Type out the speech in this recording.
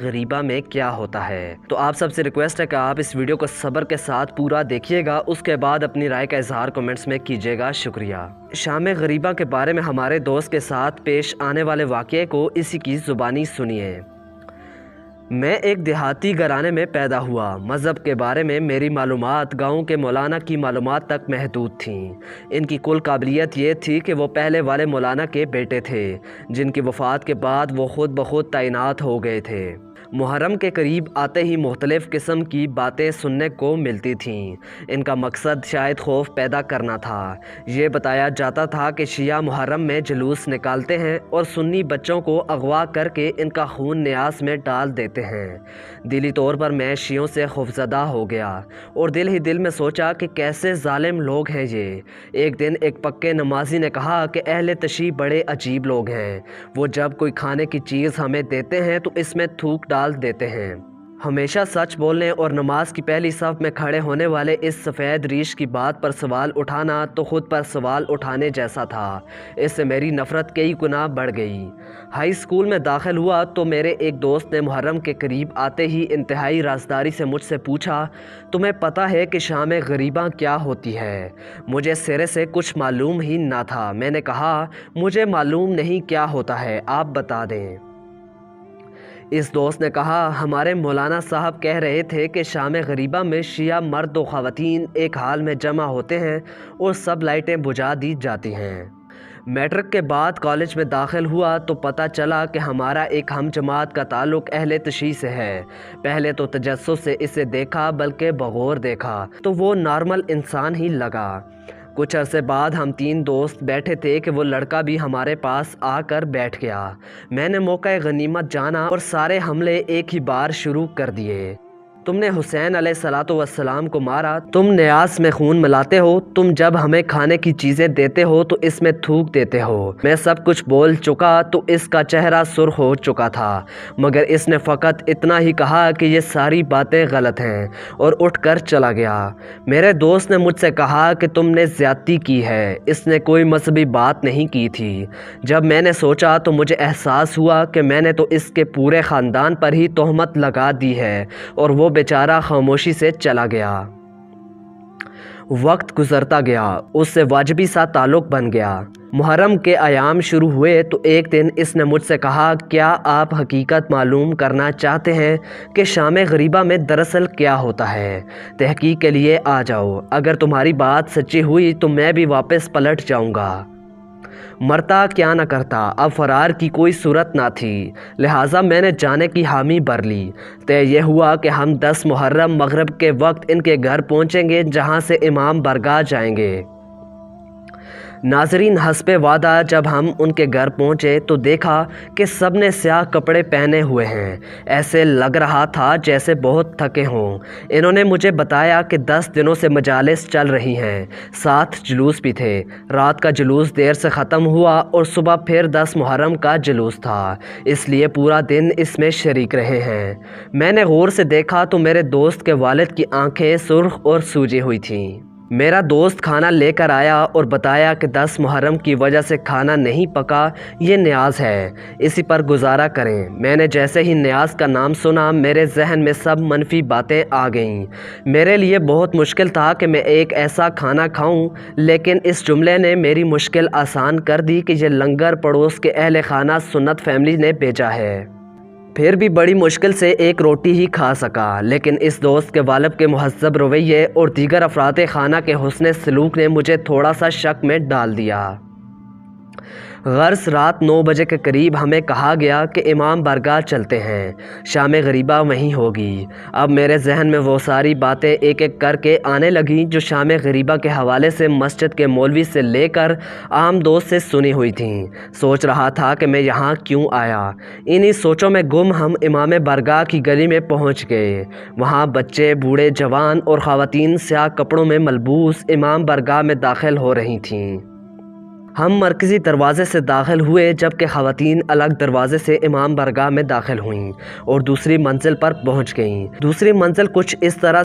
غریبہ میں کیا ہوتا ہے؟ تو آپ سب سے ریکویسٹ ہے کہ آپ اس ویڈیو کو صبر کے ساتھ پورا دیکھیے گا، اس کے بعد اپنی رائے کا اظہار کمنٹس میں کیجیے گا۔ شکریہ۔ شام غریبہ کے بارے میں ہمارے دوست کے ساتھ پیش آنے والے واقعے کو اسی کی زبانی سنیے۔ میں ایک دیہاتی گھرانے میں پیدا ہوا۔ مذہب کے بارے میں میری معلومات گاؤں کے مولانا کی معلومات تک محدود تھیں۔ ان کی کل قابلیت یہ تھی کہ وہ پہلے والے مولانا کے بیٹے تھے، جن کی وفات کے بعد وہ خود بخود تعینات ہو گئے تھے۔ محرم کے قریب آتے ہی مختلف قسم کی باتیں سننے کو ملتی تھیں۔ ان کا مقصد شاید خوف پیدا کرنا تھا۔ یہ بتایا جاتا تھا کہ شیعہ محرم میں جلوس نکالتے ہیں اور سنی بچوں کو اغوا کر کے ان کا خون نیاز میں ڈال دیتے ہیں۔ دلی طور پر میں شیعوں سے خوفزدہ ہو گیا اور دل ہی دل میں سوچا کہ کیسے ظالم لوگ ہیں یہ۔ ایک دن ایک پکے نمازی نے کہا کہ اہل تشیع بڑے عجیب لوگ ہیں۔ وہ جب کوئی کھانے کی چیز ہمیں دیتے ہیں تو اس میں تھوک ڈال دیتے ہیں۔ ہمیشہ سچ بولنے اور نماز کی پہلی صف میں کھڑے ہونے والے اس سفید ریش کی بات پر سوال اٹھانا تو خود پر سوال اٹھانے جیسا تھا۔ اس سے میری نفرت کئی گنا بڑھ گئی۔ ہائی اسکول میں داخل ہوا تو میرے ایک دوست نے محرم کے قریب آتے ہی انتہائی رازداری سے مجھ سے پوچھا، تمہیں پتہ ہے کہ شام غریبہ کیا ہوتی ہے؟ مجھے سرے سے کچھ معلوم ہی نہ تھا۔ میں نے کہا، مجھے معلوم نہیں کیا ہوتا ہے، آپ بتا دیں۔ اس دوست نے کہا، ہمارے مولانا صاحب کہہ رہے تھے کہ شام غریبہ میں شیعہ مرد و خواتین ایک حال میں جمع ہوتے ہیں اور سب لائٹیں بجھا دی جاتی ہیں۔ میٹرک کے بعد کالج میں داخل ہوا تو پتہ چلا کہ ہمارا ایک ہم جماعت کا تعلق اہل تشیع سے ہے۔ پہلے تو تجسس سے اسے دیکھا بلکہ بغور دیکھا تو وہ نارمل انسان ہی لگا۔ کچھ عرصے بعد ہم 3 دوست بیٹھے تھے کہ وہ لڑکا بھی ہمارے پاس آ کر بیٹھ گیا۔ میں نے موقع غنیمت جانا اور سارے حملے ایک ہی بار شروع کر دیے۔ تم نے حسین علیہ السلام کو مارا، تم نیاز میں خون ملاتے ہو، تم جب ہمیں کھانے کی چیزیں دیتے ہو تو اس میں تھوک دیتے ہو۔ میں سب کچھ بول چکا تو اس کا چہرہ سرخ ہو چکا تھا، مگر اس نے فقط اتنا ہی کہا کہ یہ ساری باتیں غلط ہیں اور اٹھ کر چلا گیا۔ میرے دوست نے مجھ سے کہا کہ تم نے زیادتی کی ہے، اس نے کوئی مذہبی بات نہیں کی تھی۔ جب میں نے سوچا تو مجھے احساس ہوا کہ میں نے تو اس کے پورے خاندان پر ہی تہمت لگا دی ہے اور وہ بیچارہ خاموشی سے چلا گیا۔ وقت گزرتا گیا، اس سے واجبی سا تعلق بن گیا۔ محرم کے ایام شروع ہوئے تو ایک دن اس نے مجھ سے کہا، کیا آپ حقیقت معلوم کرنا چاہتے ہیں کہ شام غریبہ میں دراصل کیا ہوتا ہے؟ تحقیق کے لیے آ جاؤ، اگر تمہاری بات سچی ہوئی تو میں بھی واپس پلٹ جاؤں گا۔ مرتا کیا نہ کرتا، اب فرار کی کوئی صورت نہ تھی، لہٰذا میں نے جانے کی حامی بھر لی۔ طے یہ ہوا کہ ہم 10 محرم مغرب کے وقت ان کے گھر پہنچیں گے، جہاں سے امام برگاہ جائیں گے۔ ناظرین، حسب وعدہ جب ہم ان کے گھر پہنچے تو دیکھا کہ سب نے سیاہ کپڑے پہنے ہوئے ہیں، ایسے لگ رہا تھا جیسے بہت تھکے ہوں۔ انہوں نے مجھے بتایا کہ 10 دنوں سے مجالس چل رہی ہیں، 7 جلوس بھی تھے۔ رات کا جلوس دیر سے ختم ہوا اور صبح پھر 10 محرم کا جلوس تھا، اس لیے پورا دن اس میں شریک رہے ہیں۔ میں نے غور سے دیکھا تو میرے دوست کے والد کی آنکھیں سرخ اور سوجی ہوئی تھیں۔ میرا دوست کھانا لے کر آیا اور بتایا کہ 10 محرم کی وجہ سے کھانا نہیں پکا، یہ نیاز ہے، اسی پر گزارا کریں۔ میں نے جیسے ہی نیاز کا نام سنا میرے ذہن میں سب منفی باتیں آ گئیں۔ میرے لیے بہت مشکل تھا کہ میں ایک ایسا کھانا کھاؤں، لیکن اس جملے نے میری مشکل آسان کر دی کہ یہ لنگر پڑوس کے اہل خانہ سنت فیملی نے بھیجا ہے۔ پھر بھی بڑی مشکل سے ایک روٹی ہی کھا سکا، لیکن اس دوست کے والد کے مہذب رویے اور دیگر افراد خانہ کے حسن سلوک نے مجھے تھوڑا سا شک میں ڈال دیا۔ غرض رات 9 بجے کے قریب ہمیں کہا گیا کہ امام برگاہ چلتے ہیں، شام غریبہ وہیں ہوگی۔ اب میرے ذہن میں وہ ساری باتیں ایک ایک کر کے آنے لگیں جو شام غریبہ کے حوالے سے مسجد کے مولوی سے لے کر عام دوست سے سنی ہوئی تھیں۔ سوچ رہا تھا کہ میں یہاں کیوں آیا۔ انہی سوچوں میں گم ہم امام برگاہ کی گلی میں پہنچ گئے۔ وہاں بچے، بوڑھے، جوان اور خواتین سیاہ کپڑوں میں ملبوس امام برگاہ میں داخل ہو رہی تھیں۔ ہم مرکزی دروازے سے داخل ہوئے جبکہ خواتین الگ دروازے سے امام برگاہ میں داخل ہوئیں اور دوسری منزل پر پہنچ گئیں۔ دوسری منزل کچھ اس طرح